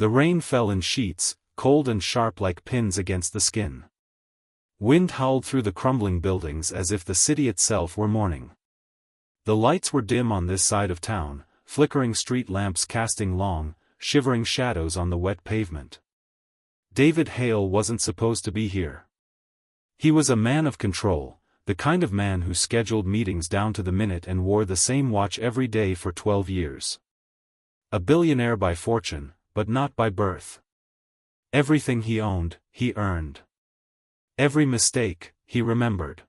The rain fell in sheets, cold and sharp like pins against the skin. Wind howled through the crumbling buildings as if the city itself were mourning. The lights were dim on this side of town, flickering street lamps casting long, shivering shadows on the wet pavement. David Hale wasn't supposed to be here. He was a man of control, the kind of man who scheduled meetings down to the minute and wore the same watch every day for 12 years. A billionaire by fortune, but not by birth. Everything he owned, he earned. Every mistake, he remembered.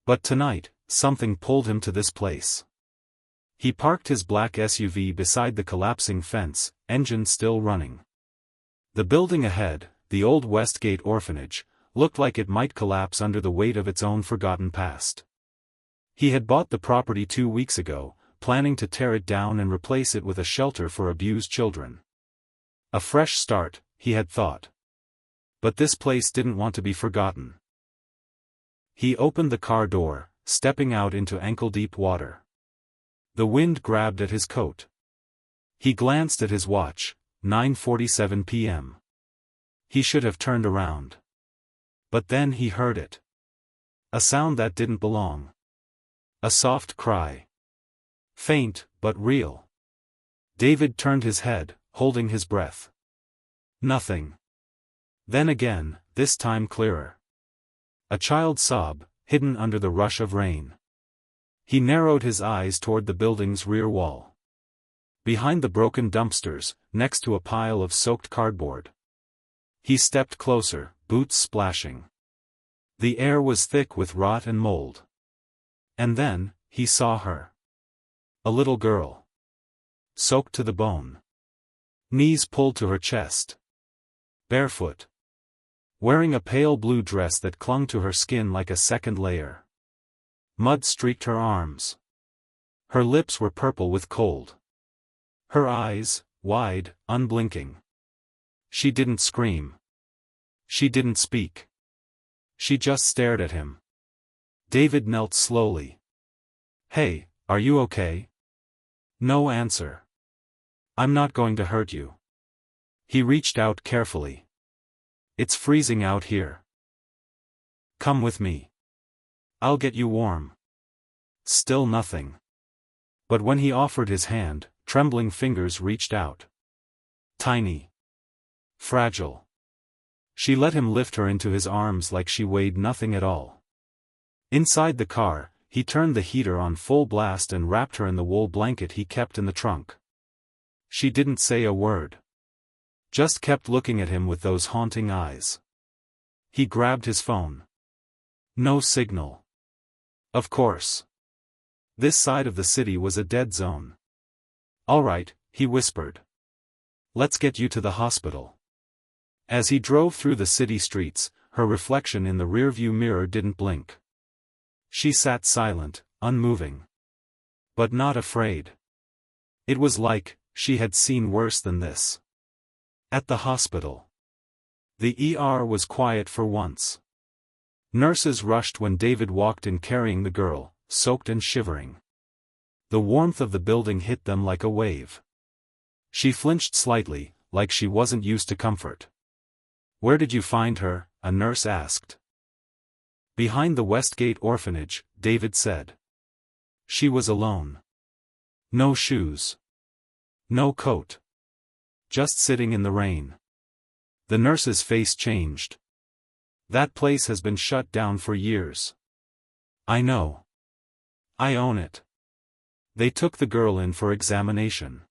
But tonight, something pulled him to this place. He parked his black SUV beside the collapsing fence, engine still running. The building ahead, the old Westgate orphanage, looked like it might collapse under the weight of its own forgotten past. He had bought the property 2 weeks ago, planning to tear it down and replace it with a shelter for abused children. A fresh start, he had thought. But this place didn't want to be forgotten. He opened the car door, stepping out into ankle-deep water. The wind grabbed at his coat. He glanced at his watch, 9:47 p.m. He should have turned around. But then he heard it. A sound that didn't belong. A soft cry. Faint, but real. David turned his head, holding his breath. Nothing. Then again, this time clearer. A child's sob, hidden under the rush of rain. He narrowed his eyes toward the building's rear wall. Behind the broken dumpsters, next to a pile of soaked cardboard. He stepped closer, boots splashing. The air was thick with rot and mold. And then, he saw her. A little girl. Soaked to the bone. Knees pulled to her chest. Barefoot. Wearing a pale blue dress that clung to her skin like a second layer. Mud streaked her arms. Her lips were purple with cold. Her eyes, wide, unblinking. She didn't scream. She didn't speak. She just stared at him. David knelt slowly. "Hey, are you okay?" No answer. "I'm not going to hurt you." He reached out carefully. "It's freezing out here. Come with me. I'll get you warm." Still nothing. But when he offered his hand, trembling fingers reached out. Tiny. Fragile. She let him lift her into his arms like she weighed nothing at all. Inside the car, he turned the heater on full blast and wrapped her in the wool blanket he kept in the trunk. She didn't say a word. Just kept looking at him with those haunting eyes. He grabbed his phone. No signal. Of course. This side of the city was a dead zone. "All right," he whispered. "Let's get you to the hospital." As he drove through the city streets, her reflection in the rearview mirror didn't blink. She sat silent, unmoving. But not afraid. It was like, she had seen worse than this. At the hospital. The ER was quiet for once. Nurses rushed when David walked in carrying the girl, soaked and shivering. The warmth of the building hit them like a wave. She flinched slightly, like she wasn't used to comfort. "Where did you find her?" a nurse asked. "Behind the Westgate orphanage," David said. She was alone. No shoes. No coat. Just sitting in the rain. The nurse's face changed. "That place has been shut down for years." "I know. I own it." They took the girl in for examination.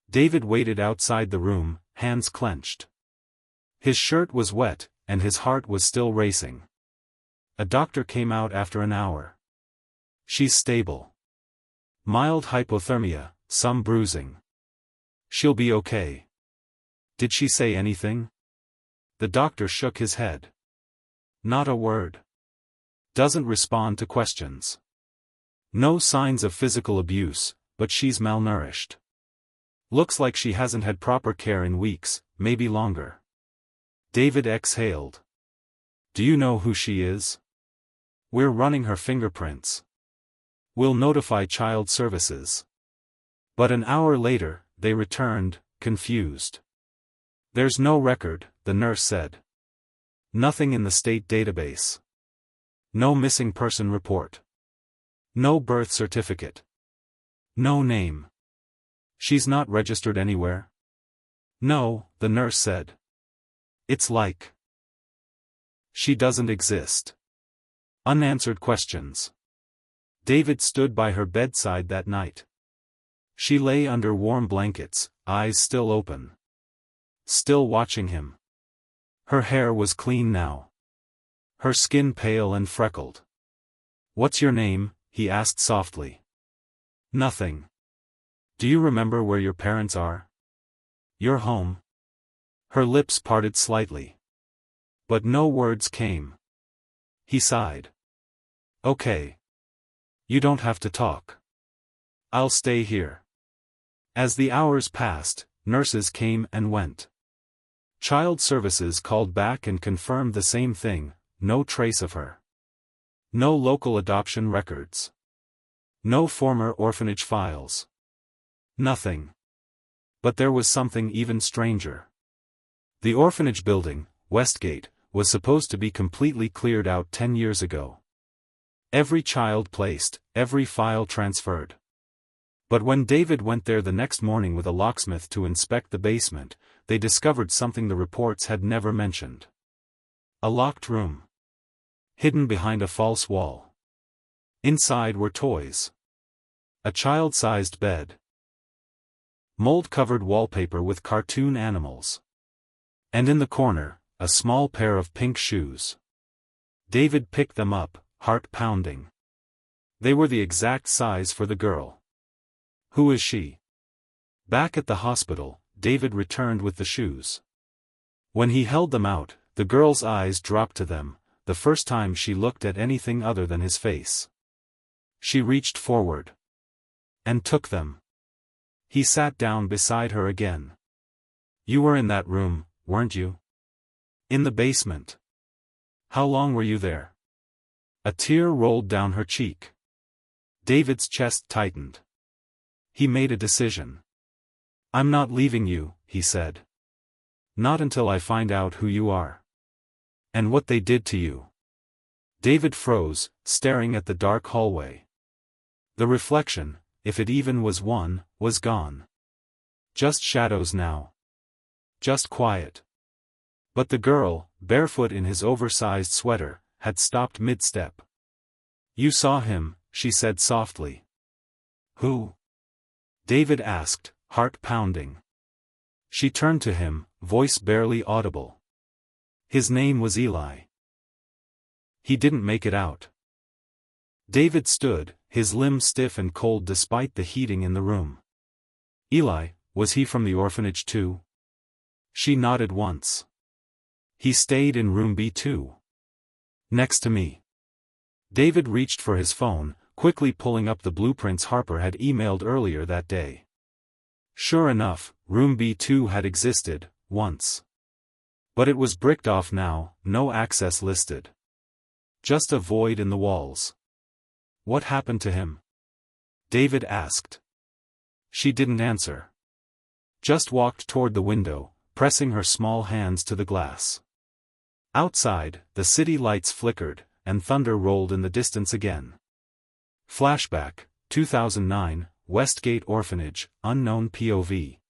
David waited outside the room, hands clenched. His shirt was wet, and his heart was still racing. A doctor came out after an hour. "She's stable. Mild hypothermia, some bruising. She'll be okay." "Did she say anything?" The doctor shook his head. "Not a word. Doesn't respond to questions. No signs of physical abuse, but she's malnourished. Looks like she hasn't had proper care in weeks, maybe longer." David exhaled. "Do you know who she is?" "We're running her fingerprints. We'll notify child services." But an hour later, they returned, confused. There's no record, the nurse said. Nothing in the state database. No missing person report. No birth certificate. No name. She's not registered anywhere? No, the nurse said. It's like she doesn't exist. Unanswered questions. David stood by her bedside that night. She lay under warm blankets, eyes still open. Still watching him. Her hair was clean now. Her skin pale and freckled. "What's your name?" he asked softly. "Nothing. Do you remember where your parents are? Your home?" Her lips parted slightly. But no words came. He sighed. "Okay. You don't have to talk. I'll stay here." As the hours passed, nurses came and went. Child services called back and confirmed the same thing, no trace of her. No local adoption records. No former orphanage files. Nothing. But there was something even stranger. The orphanage building, Westgate, was supposed to be completely cleared out 10 years ago. Every child placed, every file transferred. But when David went there the next morning with a locksmith to inspect the basement, they discovered something the reports had never mentioned. A locked room. Hidden behind a false wall. Inside were toys. A child-sized bed. Mold-covered wallpaper with cartoon animals. And in the corner, a small pair of pink shoes. David picked them up, heart pounding. They were the exact size for the girl. Who is she? Back at the hospital, David returned with the shoes. When he held them out, the girl's eyes dropped to them, the first time she looked at anything other than his face. She reached forward. And took them. He sat down beside her again. "You were in that room, weren't you? In the basement. How long were you there?" A tear rolled down her cheek. David's chest tightened. He made a decision. "I'm not leaving you," he said. "Not until I find out who you are. And what they did to you." David froze, staring at the dark hallway. The reflection, if it even was one, was gone. Just shadows now. Just quiet. But the girl, barefoot in his oversized sweater, had stopped mid-step. "You saw him," she said softly. "Who?" David asked, heart pounding. She turned to him, voice barely audible. His name was Eli. He didn't make it out. David stood, his limbs stiff and cold despite the heating in the room. "Eli, was he from the orphanage too?" She nodded once. "He stayed in room B2. Next to me." David reached for his phone, quickly pulling up the blueprints Harper had emailed earlier that day. Sure enough, room B2 had existed, once. But it was bricked off now, no access listed. Just a void in the walls. "What happened to him?" David asked. She didn't answer. Just walked toward the window, pressing her small hands to the glass. Outside, the city lights flickered, and thunder rolled in the distance again. Flashback, 2009, Westgate Orphanage, unknown POV.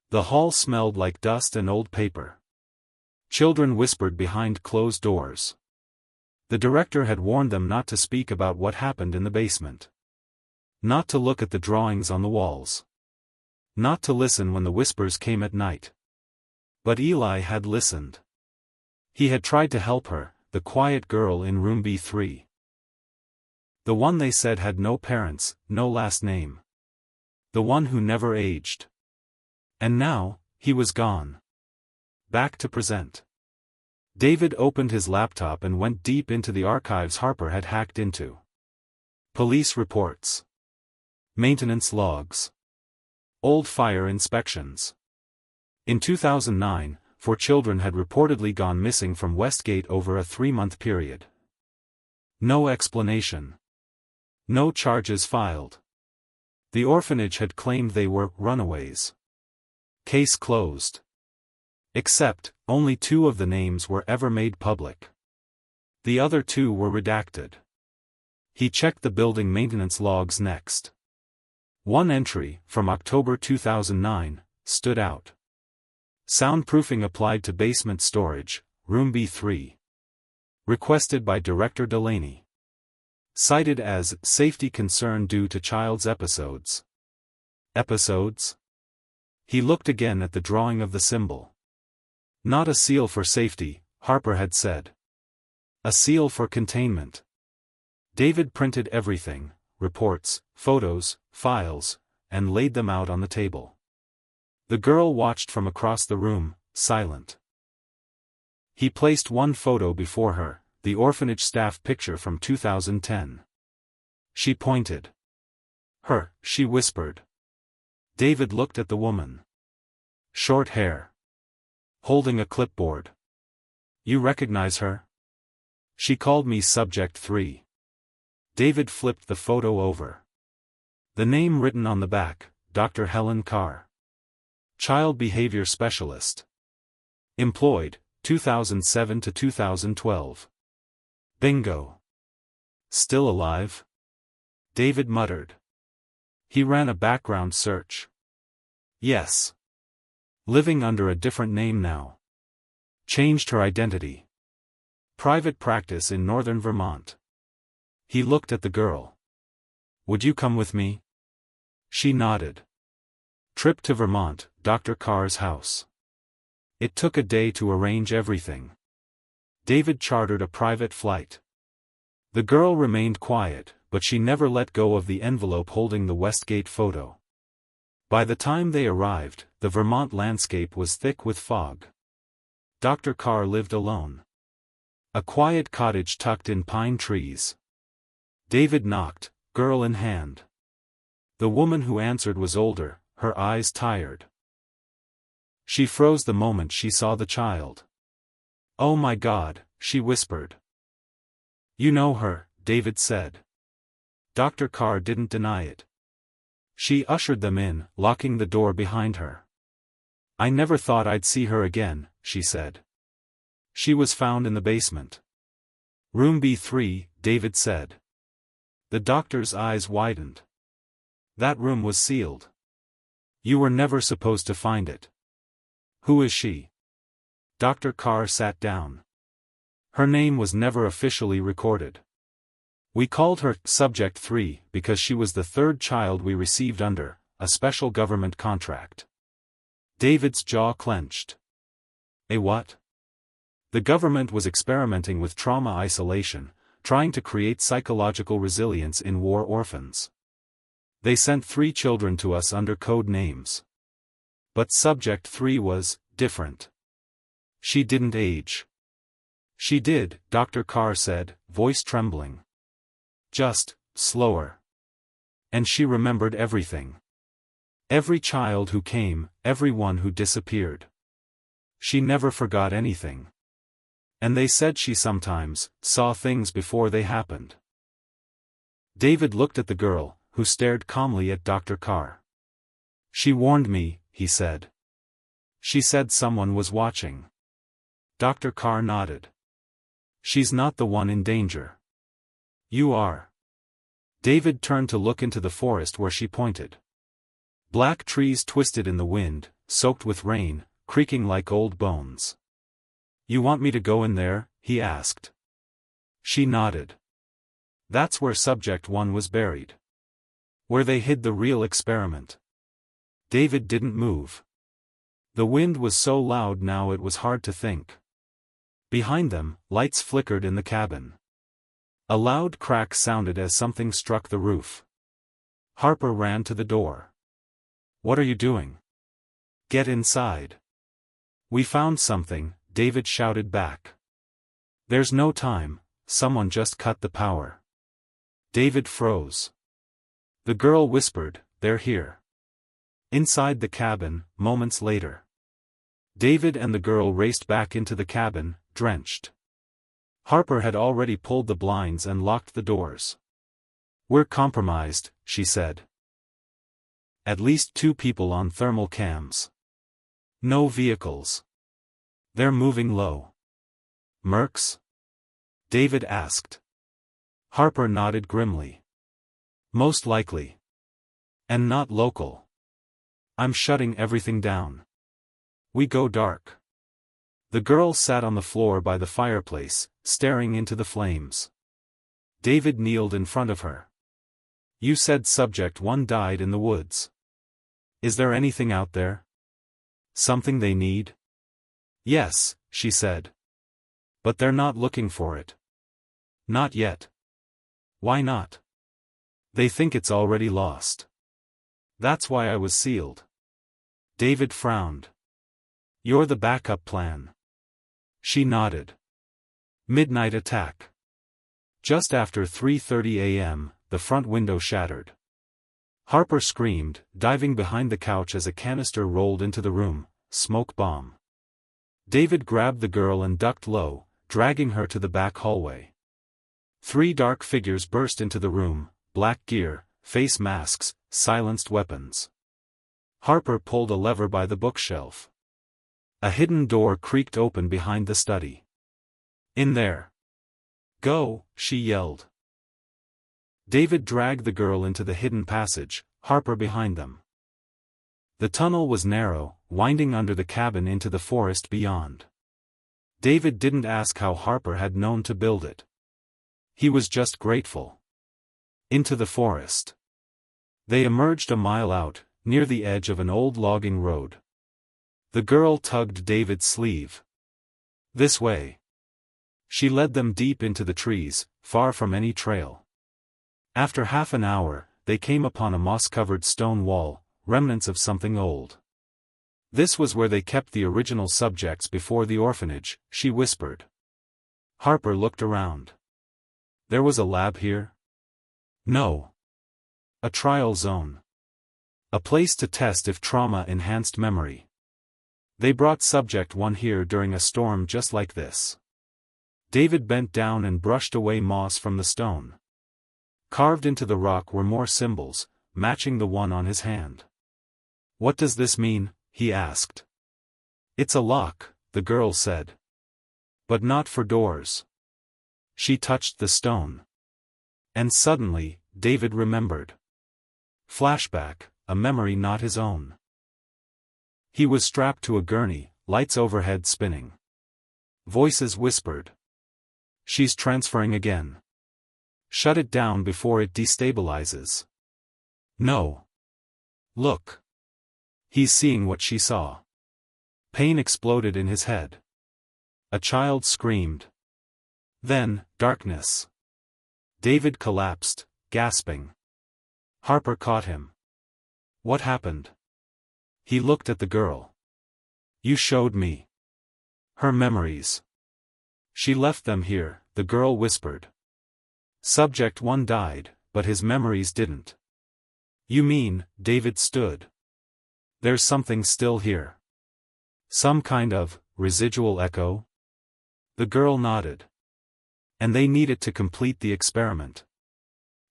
The hall smelled like dust and old paper. Children whispered behind closed doors. The director had warned them not to speak about what happened in the basement. Not to look at the drawings on the walls. Not to listen when the whispers came at night. But Eli had listened. He had tried to help her, the quiet girl in room B3. The one they said had no parents, no last name. The one who never aged. And now, he was gone. Back to present. David opened his laptop and went deep into the archives Harper had hacked into. Police reports. Maintenance logs. Old fire inspections. In 2009, 4 children had reportedly gone missing from Westgate over a 3-month period. No explanation. No charges filed. The orphanage had claimed they were runaways. Case closed. Except, only 2 of the names were ever made public. The other 2 were redacted. He checked the building maintenance logs next. One entry, from October 2009, stood out. Soundproofing applied to basement storage, room B3. Requested by Director Delaney. Cited as safety concern due to child's episodes. Episodes? He looked again at the drawing of the symbol. Not a seal for safety, Harper had said. A seal for containment. David printed everything, reports, photos, files, and laid them out on the table. The girl watched from across the room, silent. He placed one photo before her, the orphanage staff picture from 2010. She pointed. Her, she whispered. David looked at the woman. Short hair. Holding a clipboard. You recognize her? She called me Subject 3. David flipped the photo over. The name written on the back, Dr. Helen Carr. Child Behavior Specialist. Employed, 2007 to 2012. Bingo. Still alive? David muttered. He ran a background search. Yes. Living under a different name now. Changed her identity. Private practice in northern Vermont. He looked at the girl. Would you come with me? She nodded. Trip to Vermont, Dr. Carr's house. It took a day to arrange everything. David chartered a private flight. The girl remained quiet, but she never let go of the envelope holding the Westgate photo. By the time they arrived, the Vermont landscape was thick with fog. Dr. Carr lived alone. A quiet cottage tucked in pine trees. David knocked, girl in hand. The woman who answered was older, her eyes tired. She froze the moment she saw the child. Oh my God, she whispered. You know her, David said. Dr. Carr didn't deny it. She ushered them in, locking the door behind her. I never thought I'd see her again, she said. She was found in the basement. Room B3, David said. The doctor's eyes widened. That room was sealed. You were never supposed to find it. Who is she? Dr. Carr sat down. Her name was never officially recorded. We called her Subject 3 because she was the 3rd child we received under a special government contract. David's jaw clenched. A what? The government was experimenting with trauma isolation, trying to create psychological resilience in war orphans. They sent 3 children to us under code names. But Subject 3 was different. She didn't age. She did, Dr. Carr said, voice trembling. Just slower. And she remembered everything. Every child who came, everyone who disappeared. She never forgot anything. And they said she sometimes saw things before they happened. David looked at the girl, who stared calmly at Dr. Carr. She warned me, he said. She said someone was watching. Dr. Carr nodded. She's not the one in danger. You are. David turned to look into the forest where she pointed. Black trees twisted in the wind, soaked with rain, creaking like old bones. You want me to go in there? He asked. She nodded. That's where Subject 1 was buried. Where they hid the real experiment. David didn't move. The wind was so loud now it was hard to think. Behind them, lights flickered in the cabin. A loud crack sounded as something struck the roof. Harper ran to the door. What are you doing? Get inside. We found something, David shouted back. There's no time, someone just cut the power. David froze. The girl whispered, they're here. Inside the cabin, moments later. David and the girl raced back into the cabin, drenched. Harper had already pulled the blinds and locked the doors. We're compromised, she said. At least 2 people on thermal cams. No vehicles. They're moving low. Mercs? David asked. Harper nodded grimly. Most likely. And not local. I'm shutting everything down. We go dark. The girl sat on the floor by the fireplace, staring into the flames. David kneeled in front of her. You said Subject 1 died in the woods. Is there anything out there? Something they need? Yes, she said. But they're not looking for it. Not yet. Why not? They think it's already lost. That's why I was sealed. David frowned. You're the backup plan. She nodded. Midnight attack. Just after 3:30 a.m., the front window shattered. Harper screamed, diving behind the couch as a canister rolled into the room. Smoke bomb. David grabbed the girl and ducked low, dragging her to the back hallway. 3 dark figures burst into the room, black gear, face masks, silenced weapons. Harper pulled a lever by the bookshelf. A hidden door creaked open behind the study. In there. Go, she yelled. David dragged the girl into the hidden passage, Harper behind them. The tunnel was narrow, winding under the cabin into the forest beyond. David didn't ask how Harper had known to build it. He was just grateful. Into the forest. They emerged a mile out, near the edge of an old logging road. The girl tugged David's sleeve. This way. She led them deep into the trees, far from any trail. After half an hour, they came upon a moss-covered stone wall, remnants of something old. This was where they kept the original subjects before the orphanage, she whispered. Harper looked around. There was a lab here? No. A trial zone. A place to test if trauma enhanced memory. They brought Subject 1 here during a storm just like this. David bent down and brushed away moss from the stone. Carved into the rock were more symbols, matching the one on his hand. What does this mean? He asked. It's a lock, the girl said. But not for doors. She touched the stone. And suddenly, David remembered. Flashback, a memory not his own. He was strapped to a gurney, lights overhead spinning. Voices whispered. She's transferring again. Shut it down before it destabilizes. No. Look. He's seeing what she saw. Pain exploded in his head. A child screamed. Then, darkness. David collapsed, gasping. Harper caught him. What happened? He looked at the girl. You showed me. Her memories. She left them here, the girl whispered. Subject 1 died, but his memories didn't. You mean, David stood. There's something still here. Some kind of residual echo? The girl nodded. And they need it to complete the experiment.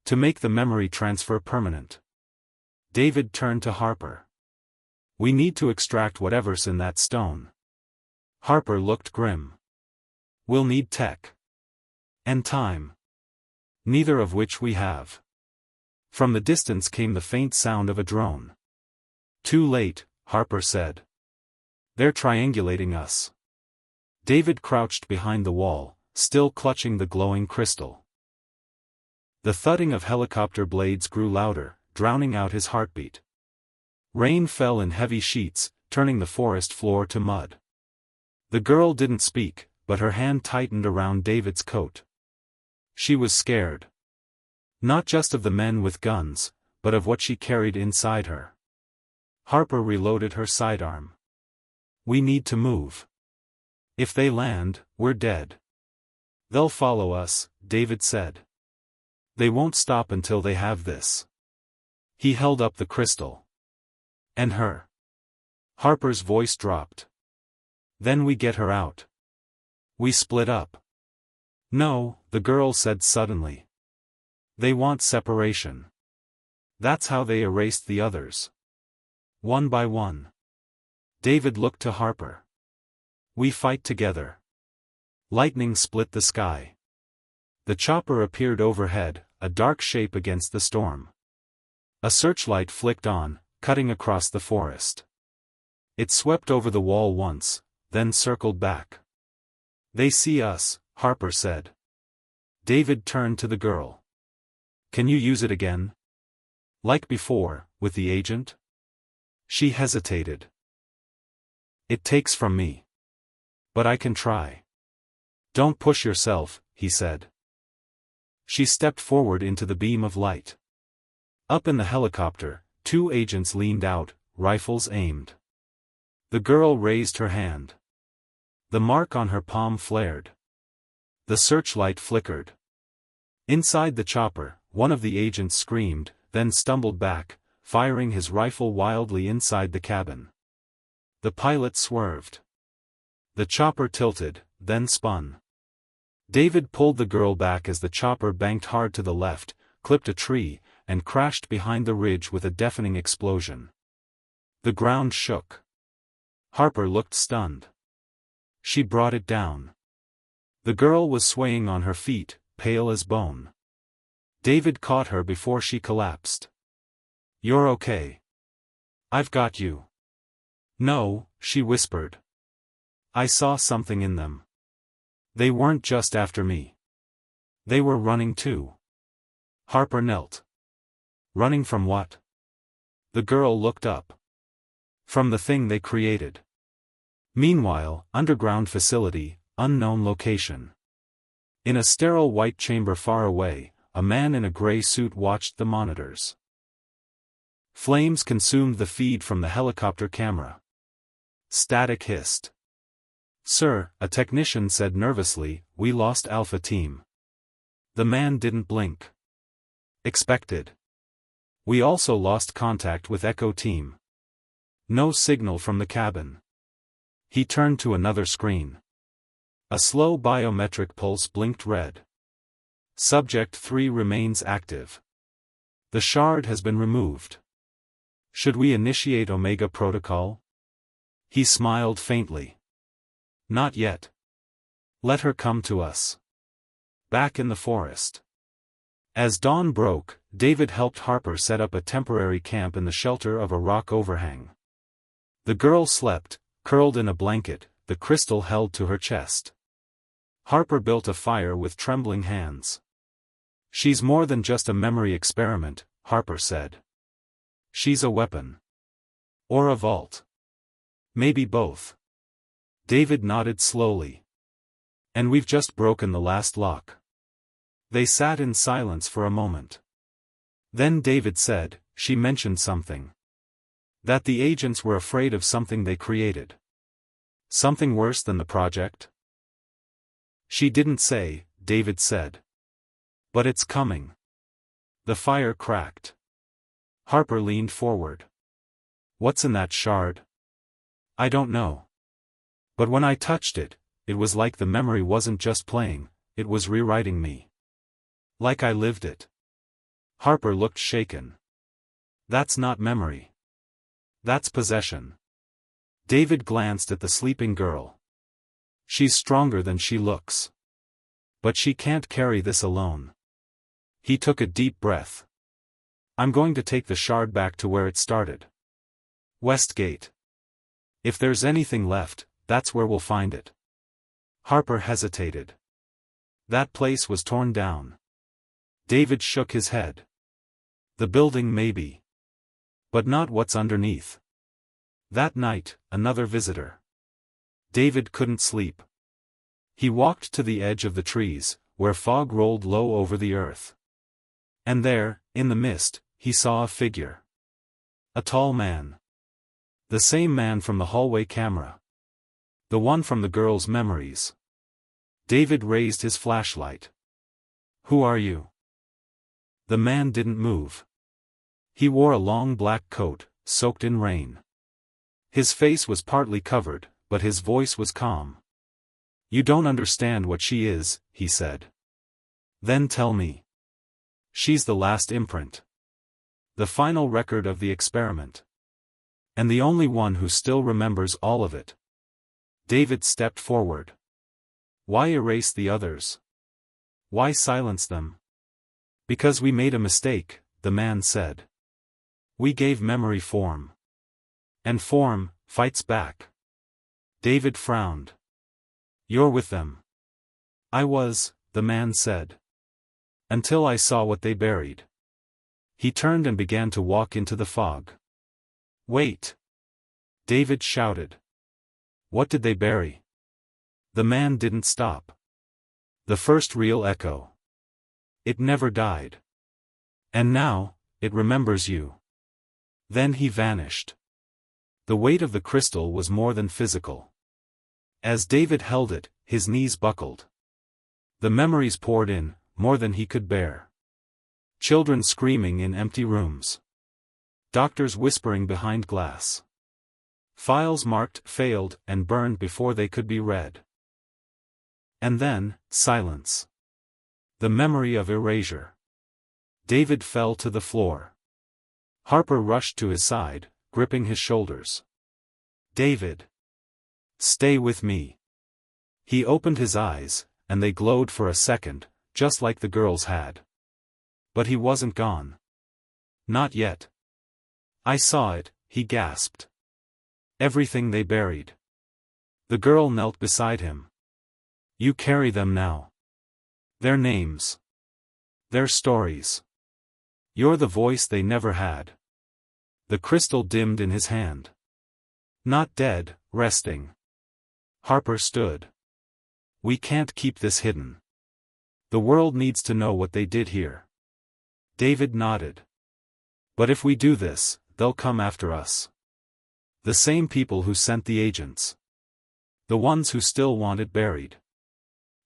To make the memory transfer permanent. David turned to Harper. We need to extract whatever's in that stone. Harper looked grim. We'll need tech. And time. Neither of which we have. From the distance came the faint sound of a drone. Too late, Harper said. They're triangulating us. David crouched behind the wall, still clutching the glowing crystal. The thudding of helicopter blades grew louder, drowning out his heartbeat. Rain fell in heavy sheets, turning the forest floor to mud. The girl didn't speak, but her hand tightened around David's coat. She was scared. Not just of the men with guns, but of what she carried inside her. Harper reloaded her sidearm. We need to move. If they land, we're dead. They'll follow us, David said. They won't stop until they have this. He held up the crystal. And her. Harper's voice dropped. Then we get her out. We split up. No, the girl said suddenly. They want separation. That's how they erased the others. One by one. David looked to Harper. We fight together. Lightning split the sky. The chopper appeared overhead, a dark shape against the storm. A searchlight flicked on, cutting across the forest. It swept over the wall once, then circled back. They see us, Harper said. David turned to the girl. Can you use it again? Like before, with the agent? She hesitated. It takes from me. But I can try. Don't push yourself, he said. She stepped forward into the beam of light. Up in the helicopter, 2 agents leaned out, rifles aimed. The girl raised her hand. The mark on her palm flared. The searchlight flickered. Inside the chopper, one of the agents screamed, then stumbled back, firing his rifle wildly inside the cabin. The pilot swerved. The chopper tilted, then spun. David pulled the girl back as the chopper banked hard to the left, clipped a tree, and crashed behind the ridge with a deafening explosion. The ground shook. Harper looked stunned. She brought it down. The girl was swaying on her feet, pale as bone. David caught her before she collapsed. You're okay. I've got you. No, she whispered. I saw something in them. They weren't just after me. They were running too. Harper knelt. Running from what? The girl looked up. From the thing they created. Meanwhile, underground facility, unknown location. In a sterile white chamber far away, a man in a gray suit watched the monitors. Flames consumed the feed from the helicopter camera. Static hissed. Sir, a technician said nervously, we lost Alpha Team. The man didn't blink. Expected. We also lost contact with Echo Team. No signal from the cabin. He turned to another screen. A slow biometric pulse blinked red. Subject 3 remains active. The shard has been removed. Should we initiate Omega Protocol? He smiled faintly. Not yet. Let her come to us. Back in the forest. As dawn broke, David helped Harper set up a temporary camp in the shelter of a rock overhang. The girl slept, curled in a blanket, the crystal held to her chest. Harper built a fire with trembling hands. She's more than just a memory experiment, Harper said. She's a weapon. Or a vault. Maybe both. David nodded slowly. And we've just broken the last lock. They sat in silence for a moment. Then David said, she mentioned something. That the agents were afraid of something they created. Something worse than the project? She didn't say, David said. But it's coming. The fire cracked. Harper leaned forward. What's in that shard? I don't know. But when I touched it, it was like the memory wasn't just playing, it was rewriting me. Like I lived it. Harper looked shaken. That's not memory. That's possession. David glanced at the sleeping girl. She's stronger than she looks. But she can't carry this alone. He took a deep breath. I'm going to take the shard back to where it started. Westgate. If there's anything left, that's where we'll find it. Harper hesitated. That place was torn down. David shook his head. The building maybe. But not what's underneath. That night, another visitor. David couldn't sleep. He walked to the edge of the trees, where fog rolled low over the earth. And there, in the mist, he saw a figure. A tall man. The same man from the hallway camera. The one from the girl's memories. David raised his flashlight. Who are you? The man didn't move. He wore a long black coat, soaked in rain. His face was partly covered, but his voice was calm. You don't understand what she is, he said. Then tell me. She's the last imprint. The final record of the experiment. And the only one who still remembers all of it. David stepped forward. Why erase the others? Why silence them? Because we made a mistake, the man said. We gave memory form. And form fights back. David frowned. You're with them. I was, the man said. Until I saw what they buried. He turned and began to walk into the fog. Wait! David shouted. What did they bury? The man didn't stop. The first real echo. It never died. And now, it remembers you. Then he vanished. The weight of the crystal was more than physical. As David held it, his knees buckled. The memories poured in, more than he could bear. Children screaming in empty rooms. Doctors whispering behind glass. Files marked failed and burned before they could be read. And then, silence. The memory of erasure. David fell to the floor. Harper rushed to his side, gripping his shoulders. David! Stay with me. He opened his eyes, and they glowed for a second, just like the girl's had. But he wasn't gone. Not yet. I saw it, he gasped. Everything they buried. The girl knelt beside him. You carry them now. Their names. Their stories. You're the voice they never had. The crystal dimmed in his hand. Not dead, resting. Harper stood. We can't keep this hidden. The world needs to know what they did here. David nodded. But if we do this, they'll come after us. The same people who sent the agents. The ones who still want it buried.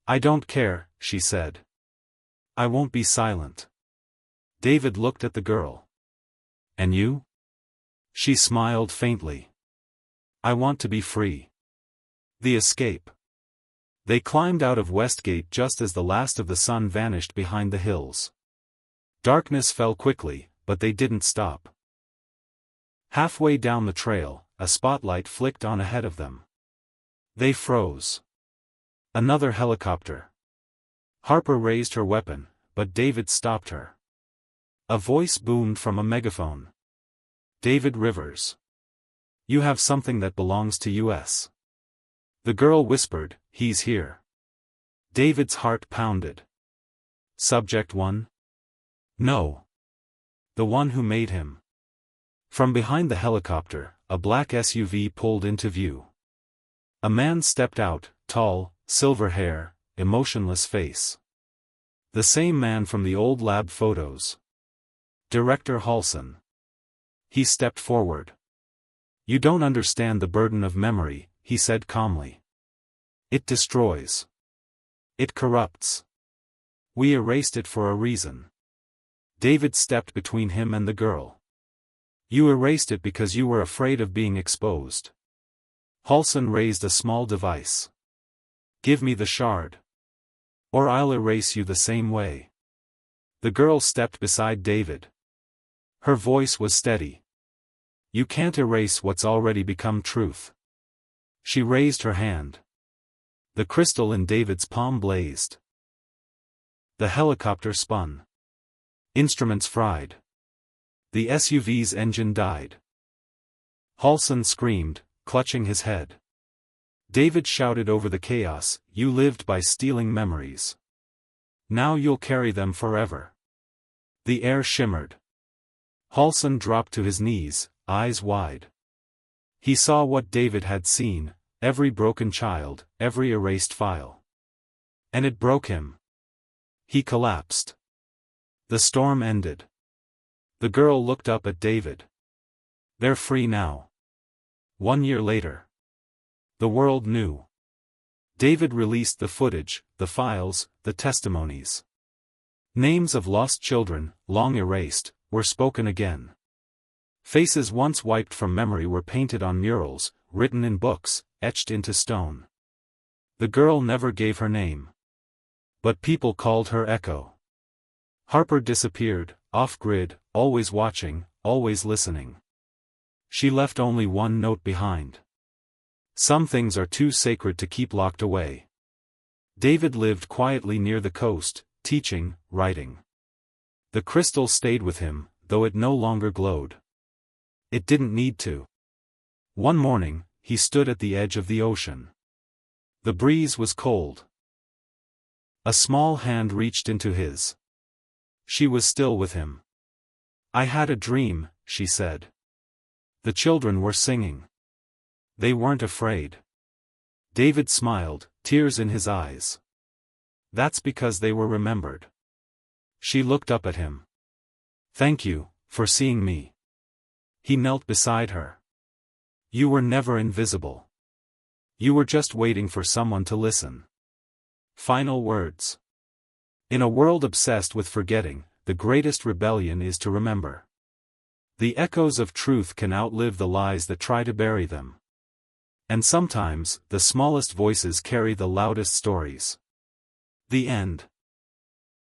I don't care, she said. I won't be silent. David looked at the girl. And you? She smiled faintly. I want to be free. The escape. They climbed out of Westgate just as the last of the sun vanished behind the hills. Darkness fell quickly, but they didn't stop. Halfway down the trail, a spotlight flicked on ahead of them. They froze. Another helicopter. Harper raised her weapon, but David stopped her. A voice boomed from a megaphone. David Rivers. You have something that belongs to us. The girl whispered, he's here. David's heart pounded. Subject 1? No. The one who made him. From behind the helicopter, a black SUV pulled into view. A man stepped out, tall, silver hair, emotionless face. The same man from the old lab photos. Director Halson. He stepped forward. You don't understand the burden of memory, he said calmly. It destroys. It corrupts. We erased it for a reason. David stepped between him and the girl. You erased it because you were afraid of being exposed. Halson raised a small device. Give me the shard. Or I'll erase you the same way. The girl stepped beside David. Her voice was steady. You can't erase what's already become truth. She raised her hand. The crystal in David's palm blazed. The helicopter spun. Instruments fried. The SUV's engine died. Halson screamed, clutching his head. David shouted over the chaos, you lived by stealing memories. Now you'll carry them forever. The air shimmered. Halson dropped to his knees, eyes wide. He saw what David had seen, every broken child, every erased file. And it broke him. He collapsed. The storm ended. The girl looked up at David. They're free now. 1 year later. The world knew. David released the footage, the files, the testimonies. Names of lost children, long erased, were spoken again. Faces once wiped from memory were painted on murals, written in books, etched into stone. The girl never gave her name. But people called her Echo. Harper disappeared, off-grid, always watching, always listening. She left only one note behind. Some things are too sacred to keep locked away. David lived quietly near the coast, teaching, writing. The crystal stayed with him, though it no longer glowed. It didn't need to. One morning, he stood at the edge of the ocean. The breeze was cold. A small hand reached into his. She was still with him. "I had a dream," she said. The children were singing. They weren't afraid. David smiled, tears in his eyes. "That's because they were remembered." She looked up at him. "Thank you, for seeing me." He knelt beside her. "You were never invisible. You were just waiting for someone to listen." Final words. In a world obsessed with forgetting, the greatest rebellion is to remember. The echoes of truth can outlive the lies that try to bury them. And sometimes, the smallest voices carry the loudest stories. The end.